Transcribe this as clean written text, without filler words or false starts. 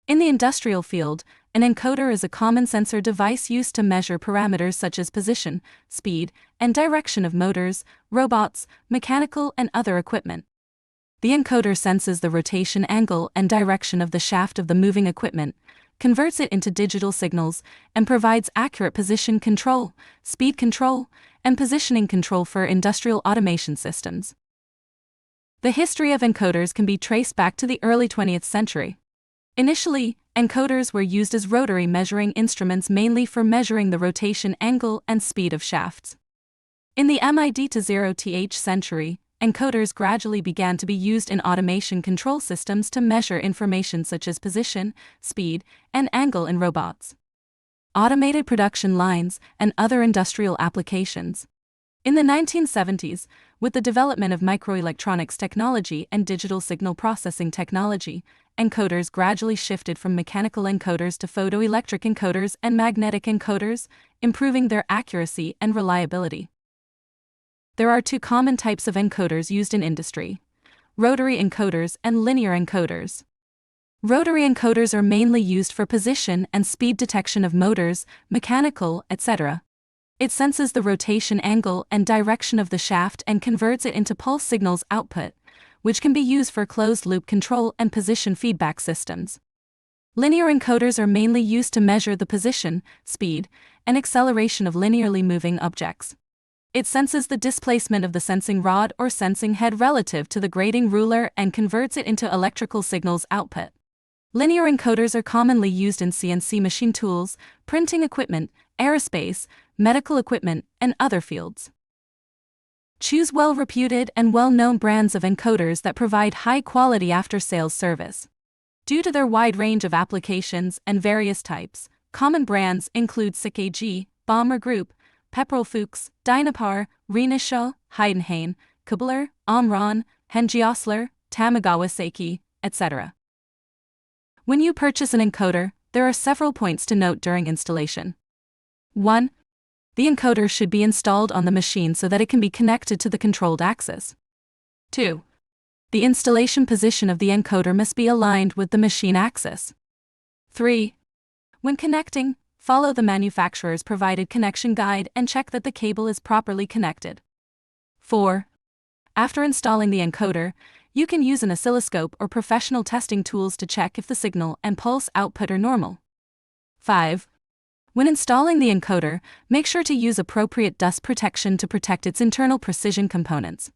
In the industrial field, an encoder is a common sensor device used to measure parameters such as position, speed, and direction of motors, robots, mechanical, and other equipment. The encoder senses the rotation angle and direction of the shaft of the moving equipment, converts it into digital signals, and provides accurate position control, speed control, and positioning control for industrial automation systems. The history of encoders can be traced back to the early 20th century. Initially, encoders were used as rotary measuring instruments mainly for measuring the rotation angle and speed of shafts. In the mid-to-0th century, encoders gradually began to be used in automation control systems to measure information such as position, speed, and angle in robots, automated production lines, and other industrial applications. In the 1970s, with the development of microelectronics technology and digital signal processing technology, encoders gradually shifted from mechanical encoders to photoelectric encoders and magnetic encoders, improving their accuracy and reliability. There are two common types of encoders used in industry: rotary encoders and linear encoders. Rotary encoders are mainly used for position and speed detection of motors, mechanical, etc. It senses the rotation angle and direction of the shaft and converts it into pulse signals output, which can be used for closed-loop control and position feedback systems. Linear encoders are mainly used to measure the position, speed, and acceleration of linearly moving objects. It senses the displacement of the sensing rod or sensing head relative to the grading ruler and converts it into electrical signals output. Linear encoders are commonly used in CNC machine tools, printing equipment, aerospace, medical equipment, and other fields. Choose well-reputed and well-known brands of encoders that provide high-quality after-sales service. Due to their wide range of applications and various types, common brands include SICK AG, Baumer Group, Pepperl Fuchs, Dynapar, Rienischow, Heidenhain, Kubler, Omron, Hengiosler, Tamagawa Seiki, etc. When you purchase an encoder, there are several points to note during installation. 1. The encoder should be installed on the machine so that it can be connected to the controlled axis. 2. The installation position of the encoder must be aligned with the machine axis. 3. When connecting, follow the manufacturer's provided connection guide and check that the cable is properly connected. 4. After installing the encoder, you can use an oscilloscope or professional testing tools to check if the signal and pulse output are normal. 5. When installing the encoder, make sure to use appropriate dust protection to protect its internal precision components.